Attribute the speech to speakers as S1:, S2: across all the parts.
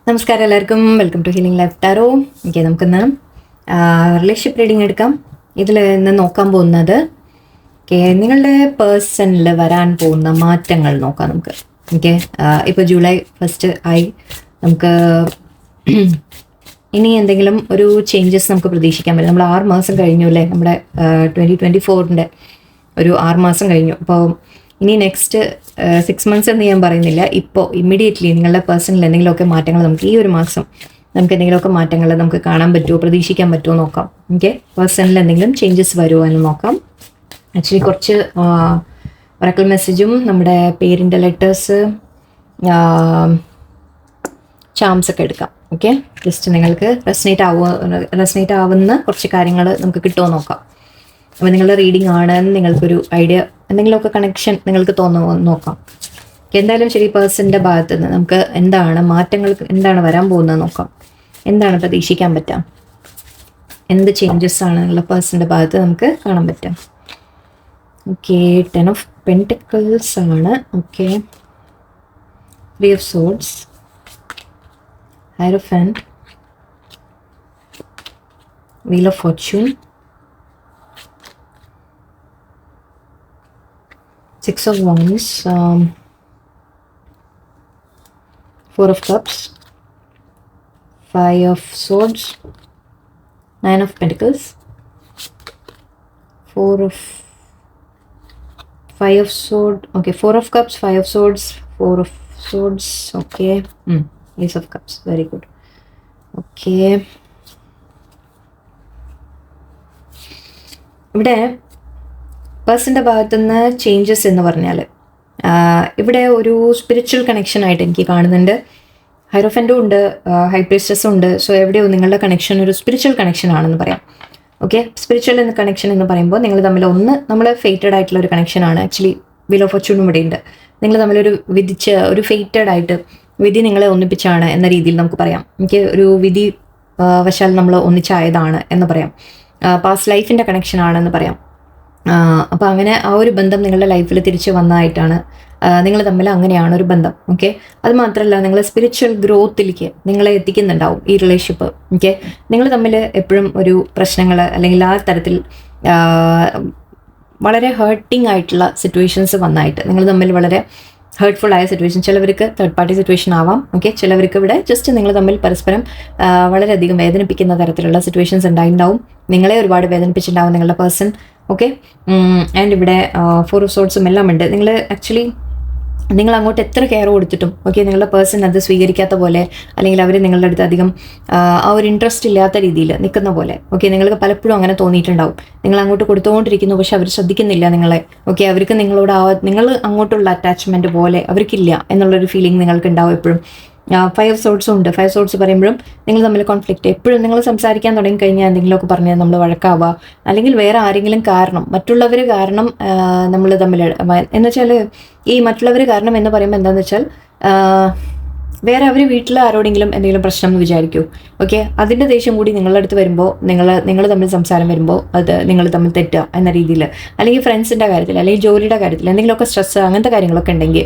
S1: നമസ്കാരം എല്ലാവർക്കും, welcome to healing life tarot. Okay, നമുക്കിന്ന് റിലേഷൻഷിപ്പ് റീഡിങ് എടുക്കാം. ഇതിൽ ഇന്ന് നോക്കാൻ പോകുന്നത് നിങ്ങളുടെ പേഴ്സണിൽ വരാൻ പോകുന്ന മാറ്റങ്ങൾ നോക്കാം നമുക്ക്. ഓക്കെ, ഇപ്പോൾ ജൂലൈ 1 ആയി. നമുക്ക് ഇനി എന്തെങ്കിലും ഒരു ചേഞ്ചസ് നമുക്ക് പ്രതീക്ഷിക്കാൻ പറ്റും. നമ്മൾ 6 മാസം കഴിഞ്ഞു അല്ലേ, നമ്മുടെ 2024 ഒരു 6 മാസം കഴിഞ്ഞു. അപ്പോൾ ഇനി നെക്സ്റ്റ് 6 മന്ത്സ് എന്ന് ഞാൻ പറയുന്നില്ല, ഇപ്പോൾ ഇമ്മീഡിയറ്റ്ലി നിങ്ങളുടെ പേഴ്സണൽ എന്തെങ്കിലുമൊക്കെ മാറ്റങ്ങൾ നമുക്ക് ഈ ഒരു മാസം നമുക്ക് എന്തെങ്കിലുമൊക്കെ മാറ്റങ്ങൾ നമുക്ക് കാണാൻ പറ്റുമോ, പ്രതീക്ഷിക്കാൻ പറ്റുമോ നോക്കാം. ഓക്കെ, പേഴ്സണൽ എന്തെങ്കിലും ചേഞ്ചസ് വരുമോ എന്ന് നോക്കാം. ആക്ച്വലി കുറച്ച് ഒറക്കിൾ മെസ്സേജും നമ്മുടെ പേരിൻ്റെ ലെറ്റേഴ്സ് ചാംസ് ഒക്കെ എടുക്കാം. ഓക്കെ, ജസ്റ്റ് നിങ്ങൾക്ക് റെസനേറ്റ് ആവുന്ന കുറച്ച് കാര്യങ്ങൾ നമുക്ക് കിട്ടുമോ നോക്കാം. അപ്പോൾ നിങ്ങളുടെ റീഡിംഗ് ആണെന്ന് നിങ്ങൾക്കൊരു ഐഡിയ, എന്തെങ്കിലുമൊക്കെ കണക്ഷൻ നിങ്ങൾക്ക് തോന്നുമോ നോക്കാം. എന്തായാലും ശരി, പേഴ്സൻ്റെ ഭാഗത്ത് നിന്ന് നമുക്ക് എന്താണ് മാറ്റങ്ങൾ, എന്താണ് വരാൻ പോകുന്നത് നോക്കാം. എന്താണ് പ്രതീക്ഷിക്കാൻ പറ്റുക, എന്ത് ചേഞ്ചസ് ആണ് നിങ്ങളുടെ പേഴ്സൻ്റെ ഭാഗത്ത് നമുക്ക് കാണാൻ പറ്റുക. ഓക്കെ, 10 of Pentacles ആണ്. Okay, 3 of Swords, Hierophant, Wheel of Fortune, 6 of Wands, 4 of Cups, 5 of Swords, 9 of Pentacles, 5 of Swords. Okay, 4 of Cups, 5 of Swords, 4 of Swords. Okay, Ace of Cups. Very good. Okay, ഇവിടെ പേഴ്സൻ്റെ ഭാഗത്തുനിന്ന് changes എന്ന് പറഞ്ഞാൽ ഇവിടെ ഒരു spiritual connection ആയിട്ട് എനിക്ക് കാണുന്നുണ്ട്. ഹൈറോഫൻറ്റും ഉണ്ട്, ഹൈ പ്രീസ്റ്റസും ഉണ്ട്. സോ എവിടെയോ നിങ്ങളുടെ കണക്ഷൻ ഒരു സ്പിരിച്വൽ കണക്ഷൻ ആണെന്ന് പറയാം. ഓക്കെ, സ്പിരിച്വൽ എന്ന കണക്ഷൻ എന്ന് പറയുമ്പോൾ നിങ്ങൾ തമ്മിൽ നമ്മൾ ഫേറ്റഡ് ആയിട്ടുള്ള ഒരു കണക്ഷനാണ്. ആക്ച്വലി വീൽ ഓഫ് ഫോർച്യൂണും ഇവിടെ ഉണ്ട്. നിങ്ങൾ തമ്മിലൊരു ഒരു ഫേറ്റഡ് ആയിട്ട് വിധി നിങ്ങളെ ഒന്നിപ്പിച്ചാണ് എന്ന രീതിയിൽ നമുക്ക് പറയാം. എനിക്ക് ഒരു വിധി വശാൽ നമ്മൾ ഒന്നിച്ചായതാണ് എന്ന് പറയാം. പാസ്റ്റ് ലൈഫിൻ്റെ കണക്ഷൻ ആണെന്ന് പറയാം. അപ്പോൾ അങ്ങനെ ആ ഒരു ബന്ധം നിങ്ങളുടെ ലൈഫിൽ തിരിച്ച് വന്നതായിട്ടാണ്. നിങ്ങൾ തമ്മിൽ അങ്ങനെയാണ് ഒരു ബന്ധം. ഓക്കെ, അത് മാത്രമല്ല നിങ്ങൾ സ്പിരിച്വൽ ഗ്രോത്തിലേക്ക് നിങ്ങളെ എത്തിക്കുന്നുണ്ടാവും ഈ റിലേഷൻഷിപ്പ്. ഓക്കെ, നിങ്ങൾ തമ്മിൽ എപ്പോഴും ഒരു പ്രശ്നങ്ങൾ അല്ലെങ്കിൽ ആ തരത്തിൽ വളരെ ഹേർട്ടിങ് ആയിട്ടുള്ള സിറ്റുവേഷൻസ് വന്നായിട്ട് നിങ്ങൾ തമ്മിൽ വളരെ ഹേർട്ട്ഫുൾ ആയ സിറ്റുവേഷൻ, ചിലവർക്ക് തേർഡ് പാർട്ടി സിറ്റുവേഷൻ ആവാം. ഓക്കെ, ചിലവർക്ക് ഇവിടെ ജസ്റ്റ് നിങ്ങൾ തമ്മിൽ പരസ്പരം വളരെയധികം വേദനിപ്പിക്കുന്ന തരത്തിലുള്ള സിറ്റുവേഷൻസ് ഉണ്ടായിട്ടുണ്ടാവും. നിങ്ങളെ ഒരുപാട് വേദനിപ്പിച്ചിട്ടുണ്ടാവും നിങ്ങളുടെ പേഴ്സൺ. ഓക്കെ, ആൻഡ് ഇവിടെ 4 of Swords എല്ലാം ഉണ്ട്. നിങ്ങൾ അങ്ങോട്ട് എത്ര കെയർ കൊടുത്തിട്ടും ഓക്കെ, നിങ്ങളുടെ പേഴ്സൺ അത് സ്വീകരിക്കാത്ത പോലെ, അല്ലെങ്കിൽ അവർ നിങ്ങളുടെ അടുത്ത് അധികം ആ ഒരു ഇൻട്രസ്റ്റ് ഇല്ലാത്ത രീതിയിൽ നിൽക്കുന്ന പോലെ. ഓക്കെ, നിങ്ങൾക്ക് പലപ്പോഴും അങ്ങനെ തോന്നിയിട്ടുണ്ടാവും. നിങ്ങൾ അങ്ങോട്ട് കൊടുത്തുകൊണ്ടിരിക്കുന്നു, പക്ഷെ അവർ ശ്രദ്ധിക്കുന്നില്ല നിങ്ങളെ. ഓക്കെ, അവർക്ക് നിങ്ങളോട് നിങ്ങൾ അങ്ങോട്ടുള്ള അറ്റാച്ച്മെൻറ്റ് പോലെ അവർക്കില്ല എന്നുള്ളൊരു ഫീലിംഗ് നിങ്ങൾക്ക് ഉണ്ടാവും എപ്പോഴും. 5 of Swords ഉണ്ട്. 5 Swords പറയുമ്പോഴും നിങ്ങൾ തമ്മിൽ കോൺഫ്ലിക്റ്റ് എപ്പോഴും. നിങ്ങൾ സംസാരിക്കാൻ തുടങ്ങി കഴിഞ്ഞാൽ എന്തെങ്കിലുമൊക്കെ പറഞ്ഞാൽ നമ്മൾ വഴക്കാവുക, അല്ലെങ്കിൽ വേറെ ആരെങ്കിലും കാരണം, മറ്റുള്ളവർ കാരണം നമ്മൾ തമ്മിൽ എന്ന് വെച്ചാൽ ഈ മറ്റുള്ളവർ കാരണം എന്ന് പറയുമ്പോൾ എന്താണെന്ന് വെച്ചാൽ വേറെ അവർ വീട്ടിൽ ആരോടെങ്കിലും എന്തെങ്കിലും പ്രശ്നം എന്ന് വിചാരിക്കൂ. ഓക്കെ, അതിൻ്റെ ദേഷ്യം കൂടി നിങ്ങളുടെ അടുത്ത് വരുമ്പോൾ നിങ്ങൾ തമ്മിൽ സംസാരം വരുമ്പോൾ അത് നിങ്ങൾ തമ്മിൽ തെറ്റുക എന്ന രീതിയിൽ, അല്ലെങ്കിൽ ഫ്രണ്ട്സിൻ്റെ കാര്യത്തിൽ, അല്ലെങ്കിൽ ജോലിയുടെ കാര്യത്തിൽ എന്തെങ്കിലുമൊക്കെ സ്ട്രെസ് അങ്ങനത്തെ കാര്യങ്ങളൊക്കെ ഉണ്ടെങ്കിൽ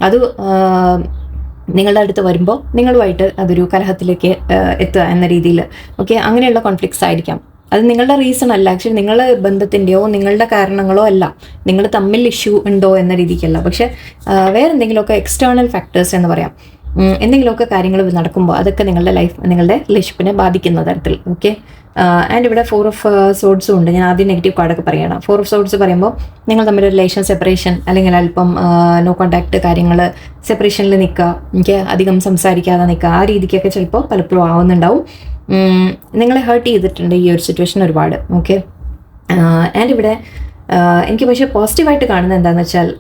S1: അത് നിങ്ങളുടെ അടുത്ത് വരുമ്പോൾ നിങ്ങളുമായിട്ട് അതൊരു കലഹത്തിലേക്ക് എത്തുക എന്ന രീതിയിൽ. ഓക്കെ, അങ്ങനെയുള്ള കോൺഫ്ലിക്ട്സ് ആയിരിക്കാം. അത് നിങ്ങളുടെ റീസൺ അല്ല, ആക്ച്വലി നിങ്ങളുടെ ബന്ധത്തിൻ്റെയോ നിങ്ങളുടെ കാരണങ്ങളോ അല്ല, നിങ്ങൾ തമ്മിൽ ഇഷ്യൂ ഉണ്ടോ എന്ന രീതിക്കല്ല. പക്ഷെ വേറെ എന്തെങ്കിലുമൊക്കെ എക്സ്റ്റേണൽ ഫാക്ടേഴ്സ് എന്ന് പറയാം, എന്തെങ്കിലുമൊക്കെ കാര്യങ്ങൾ നടക്കുമ്പോൾ അതൊക്കെ നിങ്ങളുടെ നിങ്ങളുടെ റിലേഷൻഷിപ്പിനെ ബാധിക്കുന്ന തരത്തിൽ. ഓക്കെ, ആൻഡ് ഇവിടെ 4 of Swords ഉണ്ട്. ഞാൻ ആദ്യം നെഗറ്റീവ് കാർഡൊക്കെ പറയണം. 4 of Swords പറയുമ്പോൾ നിങ്ങൾ തമ്മിൽ റിലേഷൻ സെപ്പറേഷൻ, അല്ലെങ്കിൽ അല്പം നോ കോണ്ടാക്ട് കാര്യങ്ങൾ, സെപ്പറേഷനിൽ നിൽക്കുക, എനിക്ക് അധികം സംസാരിക്കാതെ നിൽക്കുക, ആ രീതിക്കൊക്കെ ചിലപ്പോൾ പലപ്പോഴും ആവുന്നുണ്ടാവും. നിങ്ങളെ ഹേർട്ട് ചെയ്തിട്ടുണ്ട് ഈ ഒരു സിറ്റുവേഷൻ ഒരുപാട്. ഓക്കെ, ആൻഡ് ഇവിടെ എനിക്ക് പക്ഷേ പോസിറ്റീവായിട്ട് കാണുന്നത് എന്താണെന്ന് വെച്ചാൽ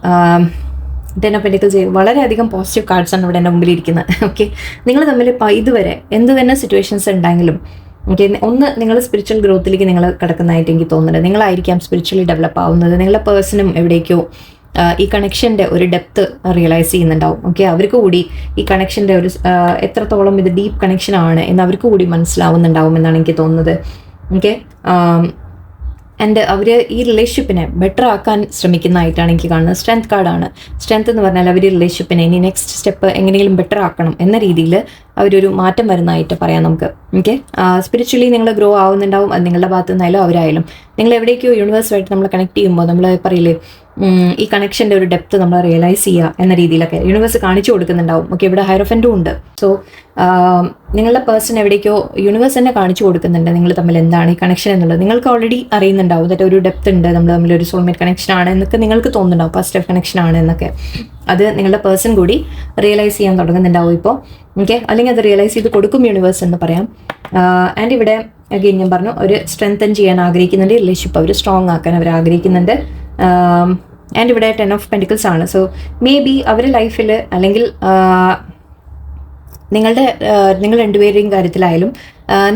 S1: 10 of Pentacles വളരെയധികം പോസിറ്റീവ് കാർഡ്സാണ് ഇവിടെ എൻ്റെ മുമ്പിൽ ഇരിക്കുന്നത്. ഓക്കെ, നിങ്ങൾ തമ്മിൽ ഇതുവരെ എന്ത് തന്നെ സിറ്റുവേഷൻസ് ഉണ്ടെങ്കിലും ഓക്കെ, നിങ്ങൾ സ്പിരിച്വൽ ഗ്രോത്തിലേക്ക് നിങ്ങൾ കിടക്കുന്നതായിട്ട് എനിക്ക് തോന്നുന്നുണ്ട്. നിങ്ങളായിരിക്കാം സ്പിരിച്വലി ഡെവലപ്പ് ആവുന്നത്. നിങ്ങളുടെ പേഴ്സണും എവിടേക്കോ ഈ കണക്ഷൻ്റെ ഒരു ഡെപ്ത് റിയലൈസ് ചെയ്യുന്നുണ്ടാവും. ഓക്കെ, അവർക്ക് കൂടി ഈ കണക്ഷൻ്റെ ഒരു എത്രത്തോളം ഇത് ഡീപ്പ് കണക്ഷൻ ആണ് എന്ന് അവർക്ക് കൂടി മനസ്സിലാവുന്നുണ്ടാവും എന്നാണ് എനിക്ക് തോന്നുന്നത്. ഓക്കെ, ആൻഡ് അവർ ഈ റിലേഷൻഷിപ്പിനെ ബെറ്റർ ആക്കാൻ ശ്രമിക്കുന്നതായിട്ടാണ് എനിക്ക് കാണുന്നത്. സ്ട്രെങ്ത് കാർഡാണ്. സ്ട്രെങ്ത് എന്ന് പറഞ്ഞാൽ അവർ റിലേഷൻഷിപ്പിനെ ഇനി നെക്സ്റ്റ് സ്റ്റെപ്പ് എങ്ങനെയെങ്കിലും ബെറ്റർ ആക്കണം എന്ന രീതിയിൽ അവരൊരു മാറ്റം വരുന്നതായിട്ട് പറയാം നമുക്ക്. ഓക്കെ, സ്പിരിച്വലി നിങ്ങൾ ഗ്രോ ആവുന്നുണ്ടാവും. അത് നിങ്ങളുടെ ഭാഗത്തു നിന്നായാലും അവരായാലും. നിങ്ങൾ എവിടേക്കോ യൂണിവേഴ്സുമായിട്ട് നമ്മൾ കണക്ട് ചെയ്യുമ്പോൾ നമ്മൾ പറയില്ലേ, ഈ കണക്ഷൻ്റെ ഒരു ഡെപ്ത് നമ്മൾ റിയലൈസ് ചെയ്യുക എന്ന രീതിയിലൊക്കെ യൂണിവേഴ്സ് കാണിച്ചു കൊടുക്കുന്നുണ്ടാവും. ഓക്കെ, ഇവിടെ ഹൈറോഫൻറ്റും ഉണ്ട്. സോ നിങ്ങളുടെ പേഴ്സൺ എവിടേക്കോ യൂണിവേഴ്സ് തന്നെ കാണിച്ചു കൊടുക്കുന്നുണ്ട് നിങ്ങൾ തമ്മിൽ എന്താണ് ഈ കണക്ഷൻ എന്നുള്ളത്. നിങ്ങൾക്ക് ഓൾറെഡി അറിയുന്നുണ്ടാവും ദാറ്റ് ഒരു ഡെപ്ത് ഉണ്ട്, നമ്മൾ തമ്മിൽ ഒരു സോൾമേറ്റ് കണക്ഷൻ ആണ് എന്നൊക്കെ നിങ്ങൾക്ക് തോന്നുന്നുണ്ടാവും, ഫസ്റ്റ് ലൈഫ് കണക്ഷൻ ആണ് എന്നൊക്കെ. അത് നിങ്ങളുടെ പേഴ്സൺ കൂടി റിയലൈസ് ചെയ്യാൻ തുടങ്ങുന്നുണ്ടാവും ഇപ്പോൾ. ഓക്കെ, അല്ലെങ്കിൽ അത് റിയലൈസ് ചെയ്ത് കൊടുക്കും യൂണിവേഴ്സ് എന്ന് പറയാം. ആൻഡ് ഇവിടെ അഗെയിൻ ഞാൻ പറഞ്ഞു, ഒരു സ്ട്രെങ്തൻ ചെയ്യാൻ ആഗ്രഹിക്കുന്നുണ്ട്, റിലേഷൻഷിപ്പ് അവർ സ്ട്രോങ് ആക്കാൻ അവർ ആഗ്രഹിക്കുന്നുണ്ട്. ആൻഡ് ഇവിടെ 10 of Pentacles ആണ്. സോ മേ ബി അവരുടെ ലൈഫിൽ അല്ലെങ്കിൽ നിങ്ങൾ രണ്ടുപേരുടെയും കാര്യത്തിലായാലും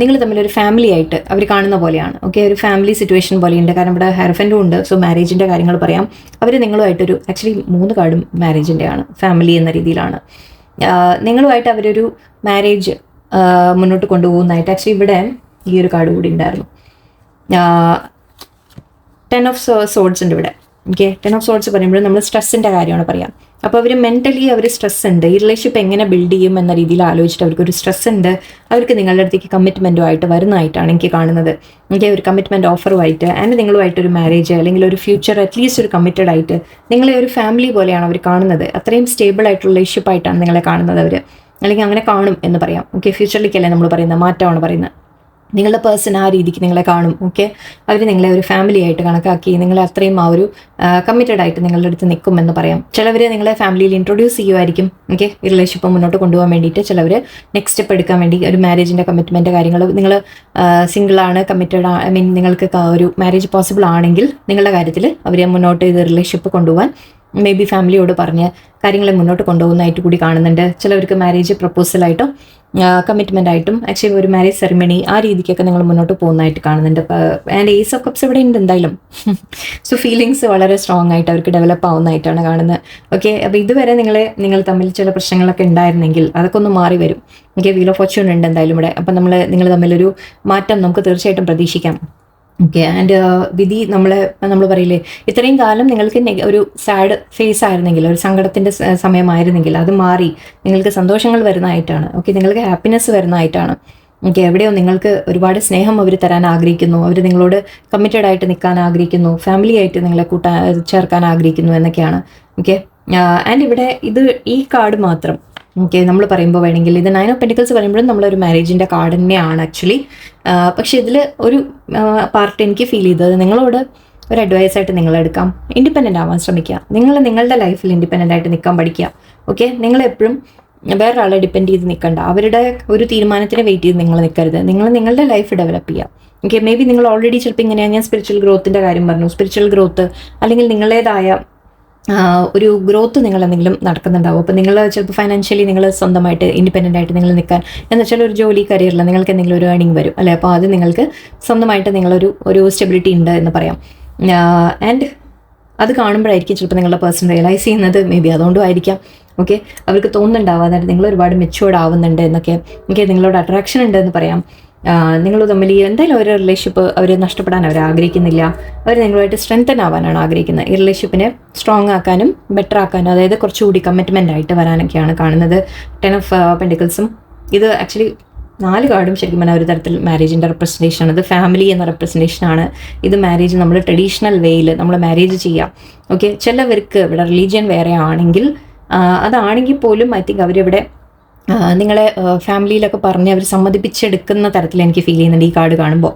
S1: നിങ്ങൾ തമ്മിലൊരു ഫാമിലി ആയിട്ട് അവർ കാണുന്ന പോലെയാണ്. ഓക്കെ, ഒരു ഫാമിലി സിറ്റുവേഷൻ പോലെയുണ്ട്. കാരണം ഇവിടെ ഹെയർഫൻറ്റും ഉണ്ട്. സോ മാരേജിൻ്റെ കാര്യങ്ങൾ പറയാം. അവർ നിങ്ങളുമായിട്ടൊരു ആക്ച്വലി 3 കാർഡും മാരേജിൻ്റെ ആണ്, ഫാമിലി എന്ന രീതിയിലാണ്. നിങ്ങളുമായിട്ട് അവരൊരു മാരേജ് മുന്നോട്ട് കൊണ്ടുപോകുന്നതായിട്ട് ആക്ച്വലി ഇവിടെ ഈ ഒരു കാർഡ് കൂടി ഉണ്ടായിരുന്നു. 10 of Swords ഉണ്ട് ഇവിടെ. ഓക്കെ, 10 of Swords പറയുമ്പോൾ നമ്മൾ സ്ട്രെസ്സിൻ്റെ കാര്യമാണ് പറയാം. അപ്പോൾ അവർ മെൻ്റലി അവർ സ്ട്രെസ് ഉണ്ട്. ഈ റിലേഷൻഷിപ്പ് എങ്ങനെ ബിൽഡ് ചെയ്യും എന്ന രീതിയിൽ ആലോചിച്ചിട്ട് അവർക്കൊരു സ്ട്രെസ് ഉണ്ട്. അവർക്ക് നിങ്ങളുടെ അടുത്തേക്ക് കമ്മിറ്റ്മെൻറ്റുമായിട്ട് വരുന്നതായിട്ടാണ് എനിക്ക് കാണുന്നത്. ഓക്കെ, ഒരു കമ്മിറ്റ്മെൻറ്റ് ഓഫറുമായിട്ട് ആൻഡ് നിങ്ങളുമായിട്ടൊരു മാരേജ് അല്ലെങ്കിൽ ഒരു ഫ്യൂച്ചർ അറ്റ്ലീസ്റ്റ് ഒരു കമ്മിറ്റഡ് ആയിട്ട് നിങ്ങളെ ഒരു ഫാമിലി പോലെയാണ് അവർ കാണുന്നത്. അത്രയും സ്റ്റേബിൾ ആയിട്ടുള്ള റിലേഷൻഷിപ്പ് ആയിട്ടാണ് നിങ്ങളെ കാണുന്നത് അവർ, അല്ലെങ്കിൽ അങ്ങനെ കാണും എന്ന് പറയാം. ഓക്കെ, ഫ്യൂച്ചറിലേക്കല്ലേ നമ്മൾ പറയുന്നത്, മാറ്റമാണ് പറയുന്നത്. നിങ്ങളുടെ പേഴ്സൺ ആ രീതിക്ക് നിങ്ങളെ കാണും. ഓക്കെ, അവർ നിങ്ങളെ ഒരു ഫാമിലി ആയിട്ട് കണക്കാക്കി നിങ്ങളെ അത്രയും ആ ഒരു കമ്മിറ്റഡ് ആയിട്ട് നിങ്ങളുടെ അടുത്ത് നിൽക്കും എന്ന് പറയാം. ചിലവർ നിങ്ങളെ ഫാമിലിയിൽ ഇൻട്രൊഡ്യൂസ് ചെയ്യുമായിരിക്കും. ഓക്കെ, ഈ റിലേഷൻഷിപ്പ് മുന്നോട്ട് കൊണ്ടുപോകാൻ വേണ്ടിയിട്ട് ചിലവർ നെക്സ്റ്റ് സ്റ്റെപ്പ് എടുക്കാൻ വേണ്ടി ഒരു മാരേജിൻ്റെ കമ്മിറ്റ്മെൻറ്റ് കാര്യങ്ങൾ. നിങ്ങൾ സിംഗിളാണ്, കമ്മിറ്റഡ് ഐ മീൻ നിങ്ങൾക്ക് ഒരു മാരേജ് പോസിബിൾ ആണെങ്കിൽ നിങ്ങളുടെ കാര്യത്തിൽ അവർ മുന്നോട്ട് ഇത് റിലേഷൻഷിപ്പ് കൊണ്ടുപോകാൻ മേ ബി ഫാമിലിയോട് പറഞ്ഞ് കാര്യങ്ങളെ മുന്നോട്ട് കൊണ്ടുപോകുന്നതായിട്ട് കൂടി കാണുന്നുണ്ട്. ചിലവർക്ക് മാരേജ് പ്രപ്പോസലായിട്ടോ കമ്മിറ്റ്മെൻ്റ് ആയിട്ടും ആക്ച്വലി ഒരു മാരേജ് സെറിമണി ആ രീതിക്കൊക്കെ നിങ്ങൾ മുന്നോട്ട് പോകുന്നതായിട്ട് കാണുന്നുണ്ട്. ആൻഡ് Ace of Cups ഇവിടെ ഉണ്ട് എന്തായാലും. സോ ഫീലിങ്സ് വളരെ സ്ട്രോങ് ആയിട്ട് അവർക്ക് ഡെവലപ്പ് ആവുന്നതായിട്ടാണ് കാണുന്നത്. ഓക്കെ, അപ്പോൾ ഇതുവരെ നിങ്ങൾ തമ്മിൽ ചില പ്രശ്നങ്ങളൊക്കെ ഉണ്ടായിരുന്നെങ്കിൽ അതൊക്കെ ഒന്ന് മാറി വരും. ഓക്കെ, വീൽ ഓഫ് ഫോർച്യൂൺ ഉണ്ട് എന്തായാലും ഇവിടെ. അപ്പം നിങ്ങൾ തമ്മിലൊരു മാറ്റം നമുക്ക് തീർച്ചയായിട്ടും പ്രതീക്ഷിക്കാം. ഓക്കെ, ആൻഡ് വിധി നമ്മൾ പറയില്ലേ, ഇത്രയും കാലം നിങ്ങൾക്ക് ഒരു സാഡ് ഫേസ് ആയിരുന്നെങ്കിൽ, ഒരു സങ്കടത്തിൻ്റെ സമയമായിരുന്നെങ്കിൽ അത് മാറി നിങ്ങൾക്ക് സന്തോഷങ്ങൾ വരുന്നതായിട്ടാണ്. ഓക്കെ, നിങ്ങൾക്ക് ഹാപ്പിനെസ് വരുന്നതായിട്ടാണ്. ഓക്കെ, എവിടെയോ നിങ്ങൾക്ക് ഒരുപാട് സ്നേഹം അവർ തരാൻ ആഗ്രഹിക്കുന്നു, അവർ നിങ്ങളോട് കമ്മിറ്റഡ് ആയിട്ട് നിൽക്കാൻ ആഗ്രഹിക്കുന്നു, ഫാമിലി ആയിട്ട് നിങ്ങളെ ചേർക്കാൻ ആഗ്രഹിക്കുന്നു എന്നൊക്കെയാണ്. ഓക്കെ, ആൻഡ് ഇവിടെ ഈ കാർഡ് മാത്രം ഓക്കെ നമ്മൾ പറയുമ്പോൾ വേണമെങ്കിൽ ഇത് 9 of Pentacles പറയുമ്പോഴും നമ്മളൊരു മാരേജിൻ്റെ കാർഡ് തന്നെയാണ് ആക്ച്വലി. പക്ഷേ ഇതിൽ ഒരു പാർട്ട് എനിക്ക് ഫീൽ ചെയ്തത്, നിങ്ങളോട് ഒരു അഡ്വൈസായിട്ട് നിങ്ങളെടുക്കാം, ഇൻഡിപെൻഡൻ്റ് ആവാൻ ശ്രമിക്കുക. നിങ്ങളുടെ ലൈഫിൽ ഇൻഡിപെൻഡൻ്റ് ആയിട്ട് നിൽക്കാൻ പഠിക്കുക. ഓക്കെ, നിങ്ങളെപ്പോഴും വേറൊരാളെ ഡിപ്പെൻഡ് ചെയ്ത് നിൽക്കണ്ട. അവരുടെ ഒരു തീരുമാനത്തിന് വെയിറ്റ് ചെയ്ത് നിങ്ങൾ നിൽക്കരുത്. നിങ്ങളുടെ ലൈഫ് ഡെവലപ്പ് ചെയ്യുക. ഓക്കെ, മേ ബി നിങ്ങൾ ഓൾറെഡി ചിലപ്പോൾ ഇങ്ങനെയാണ്, ഞാൻ സ്പിരിച്വൽ ഗ്രോത്തിൻ്റെ കാര്യം പറഞ്ഞു, സ്പിരിച്വൽ ഗ്രോത്ത് അല്ലെങ്കിൽ നിങ്ങളുടേതായ ഒരു ഗ്രോത്ത് നിങ്ങൾ എന്തെങ്കിലും നടക്കുന്നുണ്ടാവും. അപ്പോൾ നിങ്ങൾ ചിലപ്പോൾ ഫൈനാൻഷ്യലി നിങ്ങൾ സ്വന്തമായിട്ട് ഇൻഡിപെൻഡൻ്റ് ആയിട്ട് നിങ്ങൾ നിൽക്കാൻ എന്ന് വെച്ചാൽ ഒരു ജോലി കരിയറിൽ നിങ്ങൾക്ക് എന്തെങ്കിലും ഒരു ഏണിംഗ് വരും അല്ലേ. അപ്പോൾ അത് നിങ്ങൾക്ക് സ്വന്തമായിട്ട് നിങ്ങളൊരു സ്റ്റെബിലിറ്റി ഉണ്ട് എന്ന് പറയാം. ആൻഡ് അത് കാണുമ്പോഴായിരിക്കും ചിലപ്പോൾ നിങ്ങളുടെ പേഴ്സൺ റിയലൈസ് ചെയ്യുന്നത്, മേ ബി അതുകൊണ്ടും ആയിരിക്കാം. ഓക്കെ, അവർക്ക് തോന്നുന്നുണ്ടാവും അതായത് നിങ്ങൾ ഒരുപാട് മെച്ചുവേർഡ് ആവുന്നുണ്ട് എന്നൊക്കെ. ഓക്കെ, നിങ്ങളോട് അട്രാക്ഷൻ ഉണ്ട് എന്ന് പറയാം. നിങ്ങൾ തമ്മിൽ എന്തായാലും ഒരു റിലേഷൻഷിപ്പ് അവർ നഷ്ടപ്പെടാൻ അവർ ആഗ്രഹിക്കുന്നില്ല. അവർ നിങ്ങളുമായിട്ട് സ്ട്രെങ്തൻ ആവാനാണ് ആഗ്രഹിക്കുന്നത്. ഈ റിലേഷൻഷിപ്പിനെ സ്ട്രോങ് ആക്കാനും ബെറ്റർ ആക്കാനും, അതായത് കുറച്ചുകൂടി കമ്മിറ്റ്മെൻ്റ് ആയിട്ട് വരാനൊക്കെയാണ് കാണുന്നത്. 10 of Pentaclesഉം ഇത് ആക്ച്വലി 4 കാർഡും ശരിക്കും പറഞ്ഞാൽ ഒരു തരത്തിൽ മാരേജിൻ്റെ റെപ്രസെൻറ്റേഷൻ. ഇത് ഫാമിലി എന്ന റെപ്രസെൻറ്റേഷനാണ്. ഇത് മാരേജ് നമ്മൾ ട്രഡീഷണൽ വേയിൽ നമ്മൾ മാരേജ് ചെയ്യാം. ഓക്കെ, ചിലവർക്ക് ഇവിടെ റിലീജിയൻ വേറെ ആണെങ്കിൽ അതാണെങ്കിൽ പോലും ഐ തിങ്ക് അവരിവിടെ നിങ്ങളെ ഫാമിലിയിലൊക്കെ പറഞ്ഞ് അവർ സമ്മതിപ്പിച്ചെടുക്കുന്ന തരത്തിൽ എനിക്ക് ഫീൽ ചെയ്യുന്നുണ്ട് ഈ കാർഡ് കാണുമ്പോൾ.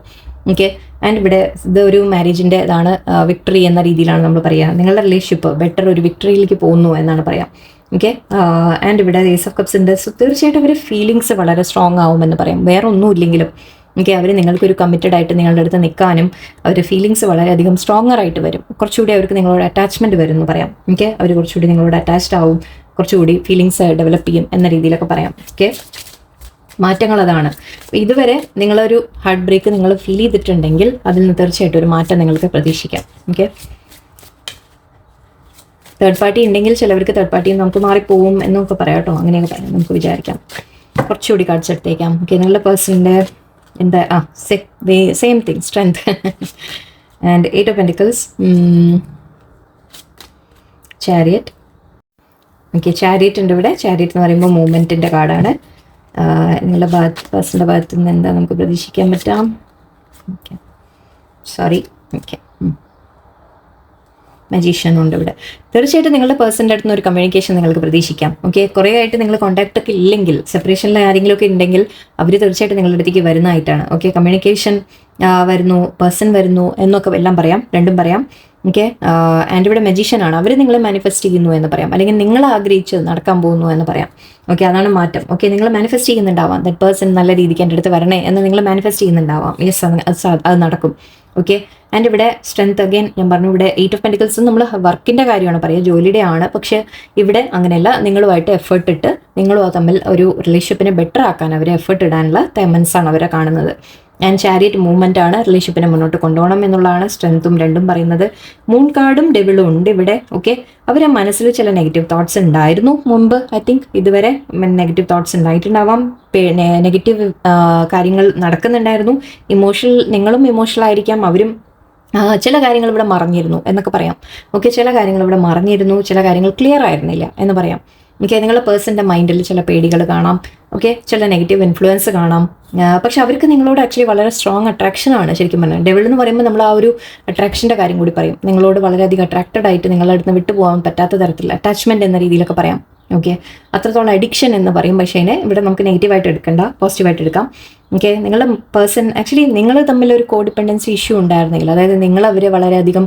S1: ഓക്കെ, ആൻഡ് ഇവിടെ ഇത് ഒരു മാരേജിൻ്റെ ഇതാണ്, വിക്ടറി എന്ന രീതിയിലാണ് നമ്മൾ പറയുക. നിങ്ങളുടെ റിലേഷൻഷിപ്പ് ബെറ്റർ ഒരു വിക്ടറിയിലേക്ക് പോകുന്നു എന്നാണ് പറയാം. ഓക്കെ, ആൻഡ് ഇവിടെ Ace of Cups ഉണ്ട്. സോ തീർച്ചയായിട്ടും അവർ ഫീലിങ്സ് വളരെ സ്ട്രോങ് ആവുമെന്ന് പറയാം. വേറെ ഒന്നും ഇല്ലെങ്കിലും ഓക്കെ, അവർ നിങ്ങൾക്കൊരു കമ്മിറ്റഡ് ആയിട്ട് നിങ്ങളുടെ അടുത്ത് നിൽക്കാനും അവർ ഫീലിങ്സ് വളരെയധികം സ്ട്രോങ്ങർ ആയിട്ട് വരും. കുറച്ചുകൂടി അവർക്ക് നിങ്ങളോട് അറ്റാച്ച്മെൻറ്റ് വരും എന്ന് പറയാം. ഓക്കെ, അവർ കുറച്ചുകൂടി നിങ്ങളോട് അറ്റാച്ച്ഡ് ആവും, കുറച്ചുകൂടി ഫീലിങ്സ് ഡെവലപ്പ് ചെയ്യും എന്ന രീതിയിലൊക്കെ പറയാം. ഓക്കെ, മാറ്റങ്ങൾ അതാണ്. ഇതുവരെ നിങ്ങളൊരു ഹാർട്ട് ബ്രേക്ക് നിങ്ങൾ ഫീൽ ചെയ്തിട്ടുണ്ടെങ്കിൽ അതിൽ നിന്ന് തീർച്ചയായിട്ടും ഒരു മാറ്റം നിങ്ങൾക്ക് പ്രതീക്ഷിക്കാം. ഓക്കെ, തേർഡ് പാർട്ടി ഉണ്ടെങ്കിൽ ചിലവർക്ക് തേർഡ് പാർട്ടി നമുക്ക് മാറിപ്പോവും എന്നൊക്കെ പറയാം കേട്ടോ. അങ്ങനെയൊക്കെ പറയാം, നമുക്ക് വിചാരിക്കാം. കുറച്ചുകൂടി കാർഡ്സ് എടുത്തേക്കാം. ഓക്കെ, നിങ്ങളുടെ പേഴ്സണിൻ്റെ എന്താ same thing, strength. And 8 of pentacles, chariot. Okay, chariot ഉണ്ട് ഇവിടെ. ചാരിയറ്റ് എന്ന് പറയുമ്പോൾ മൂവ്മെൻറ്റിൻ്റെ കാർഡാണ്. നിങ്ങളുടെ പേഴ്സൻ്റെ ഭാഗത്ത് നിന്ന് എന്താ നമുക്ക് പ്രതീക്ഷിക്കാൻ പറ്റാം? Okay, sorry. ഓക്കെ, മജീഷ്യൻ ഉണ്ട് ഇവിടെ. തീർച്ചയായിട്ടും നിങ്ങളുടെ പേഴ്സൻ്റെ അടുത്ത് നിന്ന് ഒരു കമ്മ്യൂണിക്കേഷൻ നിങ്ങൾക്ക് പ്രതീക്ഷിക്കാം. ഓക്കെ, കുറേ ആയിട്ട് നിങ്ങൾ കോൺടാക്റ്റ് ഒക്കെ ഇല്ലെങ്കിൽ, സെപ്പറേഷനിൽ ആരെങ്കിലും ഒക്കെ ഉണ്ടെങ്കിൽ അവർ തീർച്ചയായിട്ടും നിങ്ങളുടെ അടുത്തേക്ക് വരുന്നതായിട്ടാണ്. ഓക്കെ, കമ്മ്യൂണിക്കേഷൻ വരുന്നു, പേഴ്സൺ വരുന്നു എന്നൊക്കെ എല്ലാം പറയാം, രണ്ടും പറയാം. ഓക്കെ, ആൻഡ് ഇവിടെ മജീഷ്യൻ ആണ്. അവർ നിങ്ങളെ മാനിഫെസ്റ്റ് ചെയ്യുന്നു എന്ന് പറയാം, അല്ലെങ്കിൽ നിങ്ങൾ ആഗ്രഹിച്ച് നടക്കാൻ പോകുന്നു എന്ന് പറയാം. ഓക്കെ, അതാണ് മാറ്റം. ഓക്കെ, നിങ്ങൾ മാനിഫെസ്റ്റ് ചെയ്യുന്നുണ്ടാവാം, ദറ്റ് പേഴ്സൺ നല്ല രീതിക്ക് എൻ്റെ അടുത്ത് വരണേ എന്ന് നിങ്ങൾ മാനിഫെസ്റ്റ് ചെയ്യുന്നുണ്ടാവാം. യെസ്, അത് നടക്കും. ഓക്കെ, ആൻഡ് ഇവിടെ സ്ട്രെങ്ത് അഗെയിൻ ഞാൻ പറഞ്ഞു. ഇവിടെ 8 ഓഫ് പെൻറ്റിക്കിൾസ് നമ്മൾ വർക്കിൻ്റെ കാര്യമാണ് പറയുക, ജോലിയുടെ ആണ്. പക്ഷേ ഇവിടെ അങ്ങനെയല്ല, നിങ്ങളുമായിട്ട് എഫേർട്ട് ഇട്ട് നിങ്ങളും തമ്മിൽ ഒരു റിലേഷൻഷിപ്പിനെ ബെറ്റർ ആക്കാൻ അവർ എഫേർട്ട് ഇടാനുള്ള തെമൻസാണ് അവരെ കാണുന്നത്. ആൻഡ് ചാരിയറ്റ് മൂവ്മെൻ്റ് ആണ്, റിലേഷൻഷിപ്പിനെ മുന്നോട്ട് കൊണ്ടുപോകണം എന്നുള്ളതാണ് സ്ട്രെങ്ത്തും രണ്ടും പറയുന്നത്. മൂൺ കാർഡും ഡെവിളും ഉണ്ട് ഇവിടെ. ഓക്കെ, അവരെ മനസ്സിൽ ചില നെഗറ്റീവ് തോട്ട്സ് ഉണ്ടായിരുന്നു മുമ്പ്. ഐ തിങ്ക് ഇതുവരെ നെഗറ്റീവ് തോട്ട്സ് ഉണ്ടായിട്ടുണ്ടാവാം, നെഗറ്റീവ് കാര്യങ്ങൾ നടക്കുന്നുണ്ടായിരുന്നു. നിങ്ങളും ഇമോഷണൽ ആയിരിക്കാം, അവരും ചില കാര്യങ്ങൾ ഇവിടെ മറഞ്ഞിരുന്നു എന്നൊക്കെ പറയാം. ഓക്കെ, ചില കാര്യങ്ങൾ ഇവിടെ മറഞ്ഞിരുന്നു, ചില കാര്യങ്ങൾ ക്ലിയർ ആയിരുന്നില്ല എന്ന് പറയാം. ഓക്കെ, നിങ്ങളുടെ പേഴ്സൻ്റെ മൈൻഡിൽ ചില പേടികൾ കാണാം. ഓക്കെ, ചില നെഗറ്റീവ് ഇൻഫ്ലുവൻസ് കാണാം. പക്ഷെ അവർക്ക് നിങ്ങളോട് ആക്ച്വലി വളരെ സ്ട്രോങ് അട്രാക്ഷനാണ് ശരിക്കും പറഞ്ഞാൽ. ഡെവിൾ എന്ന് പറയുമ്പോൾ നമ്മൾ ആ ഒരു അട്രാക്ഷൻ്റെ കാര്യം കൂടി പറയും. നിങ്ങളോട് വളരെയധികം അട്രാക്റ്റഡ് ആയിട്ട് നിങ്ങളുടെ അടുത്ത് വിട്ടു പോകാൻ പറ്റാത്ത തരത്തിൽ അറ്റാച്ച്മെൻറ്റ് എന്ന രീതിയിലൊക്കെ പറയാം. ഓക്കെ, അത്രത്തോളം അഡിക്ഷൻ എന്ന് പറയും. പക്ഷേ അതിനെ ഇവിടെ നമുക്ക് നെഗറ്റീവായിട്ട് എടുക്കണ്ട, പോസിറ്റീവായിട്ട് എടുക്കാം. ഓക്കെ, നിങ്ങളുടെ പേഴ്സൺ ആക്ച്വലി നിങ്ങൾ തമ്മിലൊരു കോഡിപ്പെൻഡൻസി ഇഷ്യൂ ഉണ്ടായിരുന്നെങ്കിൽ, അതായത് നിങ്ങൾ അവരെ വളരെയധികം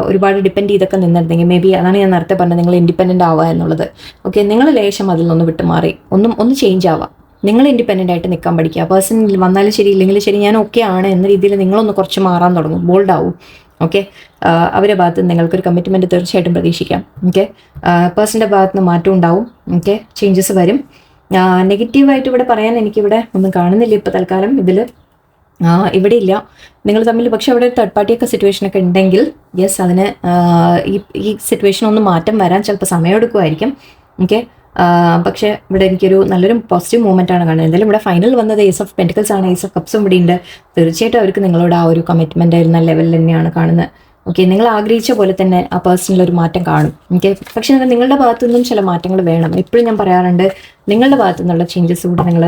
S1: ഒരുപാട് ഡിപ്പെൻഡ് ചെയ്തൊക്കെ നിന്നിരുന്നെങ്കിൽ, മേ ബി അതാണ് ഞാൻ നേരത്തെ പറഞ്ഞത്, നിങ്ങൾ ഇൻഡിപെൻഡൻ്റ് ആവുക എന്നുള്ളത്. ഓക്കെ, നിങ്ങൾ ലേശം അതിൽ നിന്ന് വിട്ടുമാറി ഒന്ന് ചേഞ്ച് ആവാം. നിങ്ങൾ ഇൻഡിപെൻഡൻ്റ് ആയിട്ട് നിൽക്കാൻ പഠിക്കുക. പേഴ്സൺ വന്നാലും ശരി ഇല്ലെങ്കിലും ശരി, ഞാൻ ഓക്കെ ആണ് എന്ന രീതിയിൽ നിങ്ങളൊന്ന് കുറച്ച് മാറാൻ തുടങ്ങും, ബോൾഡ് ആവും. ഓക്കെ, അവരുടെ ഭാഗത്ത് നിന്ന് നിങ്ങൾക്കൊരു കമ്മിറ്റ്മെൻറ്റ് തീർച്ചയായിട്ടും പ്രതീക്ഷിക്കാം. ഓക്കെ, പേഴ്സൻ്റെ ഭാഗത്ത് നിന്ന് മാറ്റം ഉണ്ടാവും. ഓക്കെ, ചേഞ്ചസ് വരും. നെഗറ്റീവായിട്ട് ഇവിടെ പറയാൻ എനിക്കിവിടെ ഒന്നും കാണുന്നില്ല ഇപ്പോൾ തൽക്കാലം ഇതിൽ. ഇവിടെ ഇല്ല നിങ്ങൾ തമ്മിൽ. പക്ഷെ അവിടെ ഒരു തേർഡ് പാർട്ടിയൊക്കെ സിറ്റുവേഷനൊക്കെ ഉണ്ടെങ്കിൽ യെസ്, അതിന് ഈ സിറ്റുവേഷൻ ഒന്ന് മാറ്റം വരാൻ ചിലപ്പോൾ സമയമെടുക്കുമായിരിക്കും. ഓക്കെ, പക്ഷേ ഇവിടെ എനിക്കൊരു നല്ലൊരു പോസിറ്റീവ് മൂവ്മെൻ്റ് ആണ് കാണുന്നത്. എന്തായാലും ഇവിടെ ഫൈനൽ വന്നത് ഏസ് ഓഫ് പെൻറ്റിക്കിൾസ് ആണ്, ഏസ് ഓഫ് കപ്സും ഇവിടെ ഉണ്ട്. തീർച്ചയായിട്ടും അവർക്ക് നിങ്ങളോട് ആ ഒരു കമ്മിറ്റ്മെൻ്റ് ആയിരുന്ന ലെവലിൽ തന്നെയാണ് കാണുന്നത്. ഓക്കെ, നിങ്ങൾ ആഗ്രഹിച്ച പോലെ തന്നെ ആ പേഴ്സണിൽ ഒരു മാറ്റം കാണും. ഓക്കെ, പക്ഷേ നിങ്ങളുടെ ഭാഗത്തു നിന്നും ചില മാറ്റങ്ങൾ വേണം. എപ്പോഴും ഞാൻ പറയാറുണ്ട്, നിങ്ങളുടെ ഭാഗത്തു നിന്നുള്ള ചേഞ്ചസ് കൂടെ നിങ്ങൾ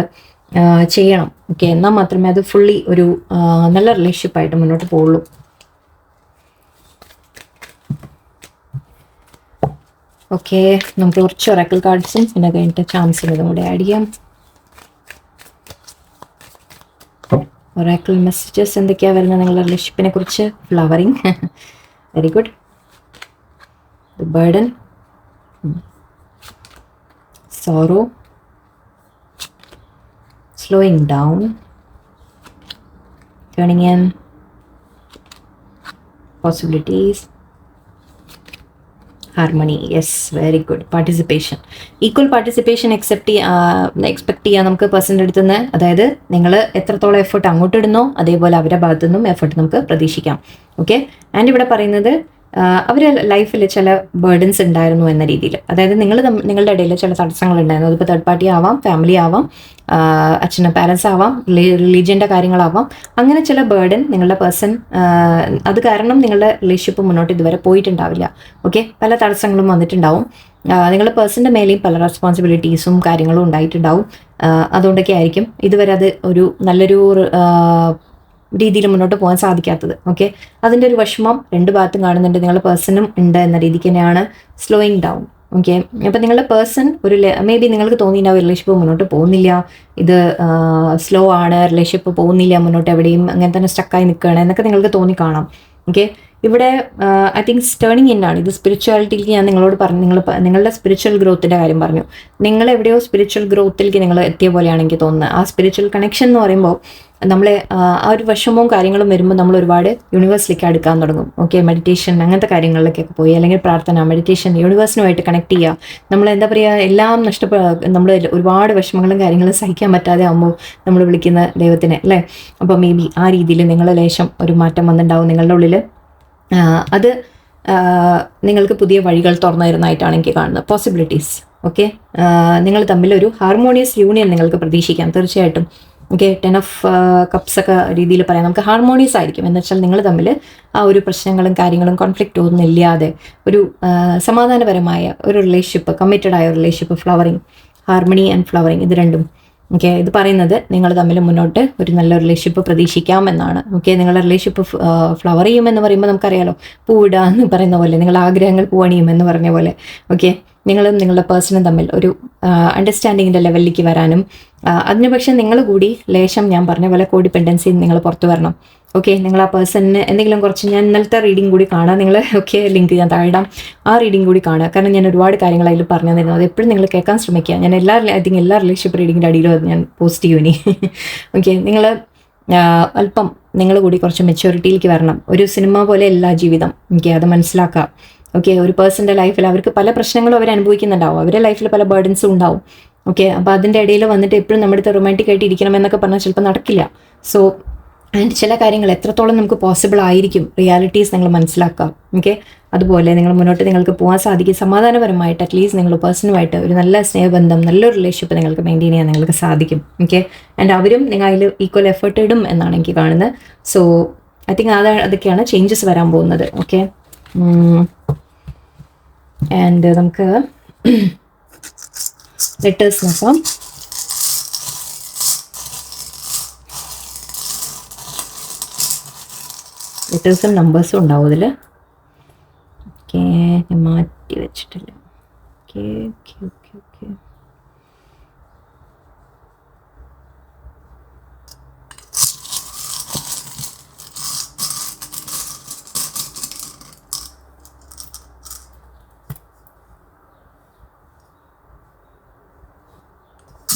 S1: ചെയ്യണം. ഓക്കെ, എന്നാൽ മാത്രമേ അത് ഫുള്ളി ഒരു നല്ല റിലേഷൻഷിപ്പായിട്ട് മുന്നോട്ട് പോകുള്ളൂ. ഓക്കെ, നമുക്ക് കുറച്ച് ഒറാക്കിൾ കാർഡ്സും പിന്നെ കഴിഞ്ഞിട്ട് ചാൻസും ഇതും കൂടെ ആഡ് ചെയ്യാം. ഒറാക്കിൾ മെസ്സേജസ് എന്തൊക്കെയാണ് വരുന്നത് നിങ്ങളുടെ റിലേഷൻഷിപ്പിനെ കുറിച്ച്? Flowering, very good. The burden, sorrow, slowing down, turning in, possibilities, harmony. Yes, very good. Participation, equal participation expect ചെയ്യാം നമുക്ക് പേഴ്സൻ്റെ അടുത്ത് നിന്ന്. അതായത് നിങ്ങൾ എത്രത്തോളം എഫേർട്ട് അങ്ങോട്ട് ഇടുന്നോ അതേപോലെ അവരുടെ ഭാഗത്തു നിന്നും എഫേർട്ട് നമുക്ക് പ്രതീക്ഷിക്കാം. ഓക്കെ, ആൻഡ് ഇവിടെ പറയുന്നത് അവരുടെ ലൈഫിൽ ചില ബേർഡൻസ് ഉണ്ടായിരുന്നു എന്ന രീതിയിൽ. അതായത് നിങ്ങളുടെ ഇടയിൽ ചില തടസ്സങ്ങൾ ഉണ്ടായിരുന്നു. അതിപ്പോൾ തേർഡ് പാർട്ടി ആവാം, ഫാമിലി ആവാം, അച്ഛനും പാരൻസ് ആവാം, റിലീജിയൻ്റെ കാര്യങ്ങളാവാം. അങ്ങനെ ചില ബേർഡൻ നിങ്ങളുടെ പേഴ്സൺ, അത് കാരണം നിങ്ങളുടെ റിലേഷൻഷിപ്പ് മുന്നോട്ട് ഇതുവരെ പോയിട്ടുണ്ടാവില്ല. ഓക്കെ, പല തടസ്സങ്ങളും വന്നിട്ടുണ്ടാവും. നിങ്ങളുടെ പേഴ്സൻ്റെ മേലെയും പല റെസ്പോൺസിബിലിറ്റീസും കാര്യങ്ങളും ഉണ്ടായിട്ടുണ്ടാവും. അതുകൊണ്ടൊക്കെ ആയിരിക്കും ഇതുവരെ അത് ഒരു നല്ലൊരു രീതിയിൽ മുന്നോട്ട് പോകാൻ സാധിക്കാത്തത്. ഓക്കെ, അതിൻ്റെ ഒരു വിഷമം രണ്ട് ഭാഗത്തും കാണുന്നുണ്ട്. നിങ്ങളുടെ പേഴ്സണും ഉണ്ട് എന്ന രീതിക്ക് തന്നെയാണ്. Slowing down. ഓക്കെ, അപ്പം നിങ്ങളുടെ പേഴ്സൺ മേ ബി നിങ്ങൾക്ക് തോന്നിയിട്ടുണ്ടാവും റിലേഷൻഷിപ്പ് മുന്നോട്ട് പോകുന്നില്ല, ഇത് സ്ലോ ആണ്, റിലേഷൻഷിപ്പ് പോകുന്നില്ല മുന്നോട്ട്, എവിടെയും അങ്ങനെ തന്നെ സ്റ്റക്കായി നിൽക്കുകയാണ് എന്നൊക്കെ നിങ്ങൾക്ക് തോന്നിക്കാണാം. ഓക്കെ, ഇവിടെ ഐ തിങ്ക് ടേണിങ് ഇൻ ആണ് ഇത്. സ്പിരിച്വാലിറ്റിക്ക് ഞാൻ നിങ്ങളോട് പറഞ്ഞു, നിങ്ങളുടെ സ്പിരിച്വൽ ഗ്രോത്തിൻ്റെ കാര്യം പറഞ്ഞു. നിങ്ങൾ എവിടെയോ സ്പിരിച്വൽ ഗ്രോത്തിലേക്ക് നിങ്ങൾ എത്തിയ പോലെയാണ് എനിക്ക് തോന്നുന്നത്. ആ സ്പിരിച്വൽ കണക്ഷൻ എന്ന് പറയുമ്പോൾ നമ്മളെ ആ ഒരു വിഷമവും കാര്യങ്ങളും വരുമ്പോൾ നമ്മൾ ഒരുപാട് യൂണിവേഴ്സിലേക്ക് അടുക്കാൻ തുടങ്ങും. ഓക്കെ, മെഡിറ്റേഷൻ അങ്ങനത്തെ കാര്യങ്ങളിലേക്കൊക്കെ പോയി, അല്ലെങ്കിൽ പ്രാർത്ഥന, മെഡിറ്റേഷൻ, യൂണിവേഴ്സിനുമായിട്ട് കണക്ട് ചെയ്യുക. നമ്മൾ എന്താ പറയുക, എല്ലാം നമ്മൾ ഒരുപാട് വിഷമങ്ങളും കാര്യങ്ങളും സഹിക്കാൻ പറ്റാതെ ആകുമ്പോൾ നമ്മൾ വിളിക്കുന്ന ദൈവത്തിനെ അല്ലേ. അപ്പോൾ മേ ബി ആ രീതിയിൽ നിങ്ങൾ ലേശം ഒരു മാറ്റം വന്നിട്ടുണ്ടാവും നിങ്ങളുടെ ഉള്ളിൽ. അത് നിങ്ങൾക്ക് പുതിയ വഴികൾ തുറന്നു തരുന്നതായിട്ടാണ് എനിക്ക് കാണുന്നത്. പോസിബിലിറ്റീസ്. ഓക്കെ, നിങ്ങൾ തമ്മിൽ ഒരു ഹാർമോണിയസ് യൂണിയൻ നിങ്ങൾക്ക് പ്രതീക്ഷിക്കാം തീർച്ചയായിട്ടും. ഓക്കെ. 10 ഓഫ് കപ്സ് ഒക്കെ രീതിയിൽ പറയാം. നമുക്ക് ഹാർമോണിയസ് ആയിരിക്കും. എന്ന് വെച്ചാൽ നിങ്ങൾ തമ്മിൽ ആ ഒരു പ്രശ്നങ്ങളും കാര്യങ്ങളും കോൺഫ്ലിക്റ്റ് ഒന്നും ഇല്ലാതെ ഒരു സമാധാനപരമായ ഒരു റിലേഷൻഷിപ്പ്, കമ്മിറ്റഡ് ആയ ഒരു relationship, flowering, harmony and flowering, ഇത് രണ്ടും. ഓക്കെ. ഇത് പറയുന്നത് നിങ്ങൾ തമ്മിൽ മുന്നോട്ട് ഒരു നല്ല റിലേഷൻഷിപ്പ് പ്രതീക്ഷിക്കാമെന്നാണ്. ഓക്കെ. നിങ്ങളുടെ റിലേഷൻഷിപ്പ് ഫ്ലവർ ചെയ്യുമെന്ന് പറയുമ്പോൾ നമുക്കറിയാലോ, പൂവിടുക എന്ന് പറയുന്ന പോലെ, നിങ്ങളുടെ ആഗ്രഹങ്ങൾ പൂവണിയുമെന്ന് പറഞ്ഞ പോലെ. ഓക്കെ. നിങ്ങളും നിങ്ങളുടെ പേഴ്സണും തമ്മിൽ ഒരു അണ്ടർസ്റ്റാൻഡിങ്ങിൻ്റെ ലെവലിലേക്ക് വരാനും അതിന് പക്ഷേ നിങ്ങൾ കൂടി ലേശം ഞാൻ പറഞ്ഞ പോലെ കോഡിപെൻഡൻസിയിൽ നിങ്ങൾ പുറത്തു വരണം. ഓക്കെ. നിങ്ങൾ ആ പേഴ്സണിന് എന്തെങ്കിലും കുറച്ച്, ഞാൻ ഇന്നലത്തെ റീഡിംഗ് കൂടി കാണാം, നിങ്ങൾ ഓക്കെ ലിങ്ക് ഞാൻ താഴെ ആ റീഡിംഗ് കൂടി കാണുക. കാരണം ഞാൻ ഒരുപാട് കാര്യങ്ങൾ അതിൽ പറഞ്ഞു തന്നിരുന്നു. അത് എപ്പോഴും നിങ്ങൾ കേൾക്കാൻ ശ്രമിക്കുക. ഞാൻ എല്ലാ റിലേഷൻഷിപ്പ് റീഡിങ്ങിൻ്റെ അടിയിലും അത് ഞാൻ പോസ്റ്റ് ചെയ്യും ഇനി. ഓക്കെ. നിങ്ങൾ അല്പം നിങ്ങൾ കൂടി കുറച്ച് മെച്യൂരിറ്റിയിലേക്ക് വരണം. ഒരു സിനിമ പോലെ അല്ല ജീവിതം. ഓക്കെ. അത് മനസ്സിലാക്കുക. ഓക്കെ. ഒരു പേഴ്സൻ്റെ ലൈഫിൽ അവർക്ക് പല പ്രശ്നങ്ങളും അവർ അനുഭവിക്കുന്നുണ്ടാവും. അവരുടെ ലൈഫിൽ പല ബേർഡൻസും ഉണ്ടാവും. ഓക്കെ. അപ്പോൾ അതിൻ്റെ ഇടയിൽ വന്നിട്ട് എപ്പോഴും നമ്മുടെ അടുത്ത് റൊമാൻറ്റിക് ആയിട്ട് ഇരിക്കണം എന്നൊക്കെ പറഞ്ഞാൽ ചിലപ്പോൾ നടക്കില്ല. സോ ആൻഡ് ചില കാര്യങ്ങൾ എത്രത്തോളം നമുക്ക് പോസിബിൾ ആയിരിക്കും, റിയാലിറ്റീസ് നിങ്ങൾ മനസ്സിലാക്കുക. ഓക്കെ. അതുപോലെ നിങ്ങൾ മുന്നോട്ട് നിങ്ങൾക്ക് പോകാൻ സാധിക്കും. സമാധാനപരമായിട്ട് അറ്റ്ലീസ്റ്റ് നിങ്ങൾ പേഴ്സണുമായിട്ട് ഒരു നല്ല സ്നേഹബന്ധം, നല്ലൊരു റിലേഷൻഷിപ്പ് നിങ്ങൾക്ക് മെയിൻറ്റെയിൻ ചെയ്യാൻ നിങ്ങൾക്ക് സാധിക്കും. ഓക്കെ. ആൻഡ് അവരും നിങ്ങൾ അതിൽ ഈക്വൽ എഫേർട്ട് ഇടും എന്നാണ് എനിക്ക് കാണുന്നത്. സോ ഐ തിങ്ക് അതൊക്കെയാണ് ചേഞ്ചസ് വരാൻ പോകുന്നത്. ഓക്കെ. ആൻഡ് നമുക്ക് ലെറ്റേഴ്സ് നോക്കാം. ലെറ്റേഴ്സും നമ്പേഴ്സും ഉണ്ടാവും ഇതിൽ. ഓക്കെ. ഞാൻ മാറ്റി വെച്ചിട്ടില്ല. Okay okay okay okay.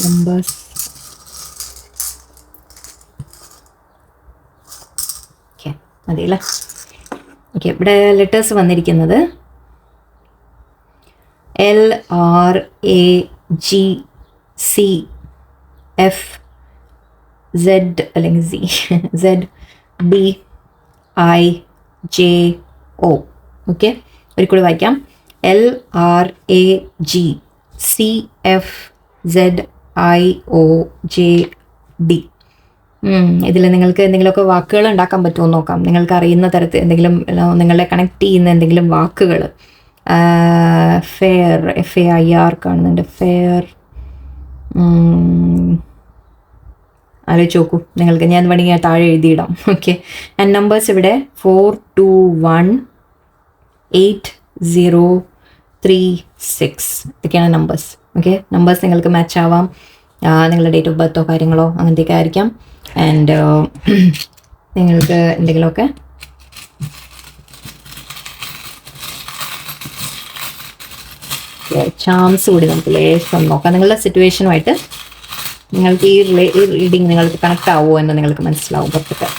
S1: Numbers. Okay. മതിയല്ലേ? ഓക്കെ. ഇവിടെ ലെറ്റേഴ്സ് വന്നിരിക്കുന്നത് LRAGCF Z അല്ലെങ്കിൽ ZBIJO. ഓക്കെ. ഒരിക്കലും വായിക്കാം. LRAGCFZIOJD. ഇതിൽ നിങ്ങൾക്ക് എന്തെങ്കിലുമൊക്കെ വാക്കുകൾ ഉണ്ടാക്കാൻ പറ്റുമോ നോക്കാം. നിങ്ങൾക്ക് അറിയുന്ന തരത്തിൽ എന്തെങ്കിലും നിങ്ങളെ കണക്ട് ചെയ്യുന്ന എന്തെങ്കിലും വാക്കുകൾ. ഫെയർ, FAIR കാണുന്നുണ്ട്. ഫെയർ ആലോചിച്ച് നോക്കൂ നിങ്ങൾക്ക്. ഞാൻ വേണമെങ്കിൽ താഴെ എഴുതിയിടാം. ഓക്കെ. ആൻഡ് നമ്പേഴ്സ് ഇവിടെ 421803 ഇതൊക്കെയാണ് നമ്പേഴ്സ്. ഓക്കെ. നമ്പേഴ്സ് നിങ്ങൾക്ക് മാച്ച് ആവാം. നിങ്ങളുടെ ഡേറ്റ് ഓഫ് ബർത്തോ കാര്യങ്ങളോ അങ്ങനത്തെയൊക്കെ ആയിരിക്കാം. ആൻഡ് നിങ്ങൾക്ക് എന്തെങ്കിലുമൊക്കെ ചാൻസ് കൂടി നമുക്ക് ലേശം നോക്കാം. നിങ്ങളുടെ സിറ്റുവേഷനുമായിട്ട് നിങ്ങൾക്ക് ഈ റീഡിങ് നിങ്ങൾക്ക് കണക്ട് ആവുമോ എന്ന് നിങ്ങൾക്ക് മനസ്സിലാവും പുറത്തൊക്കെ.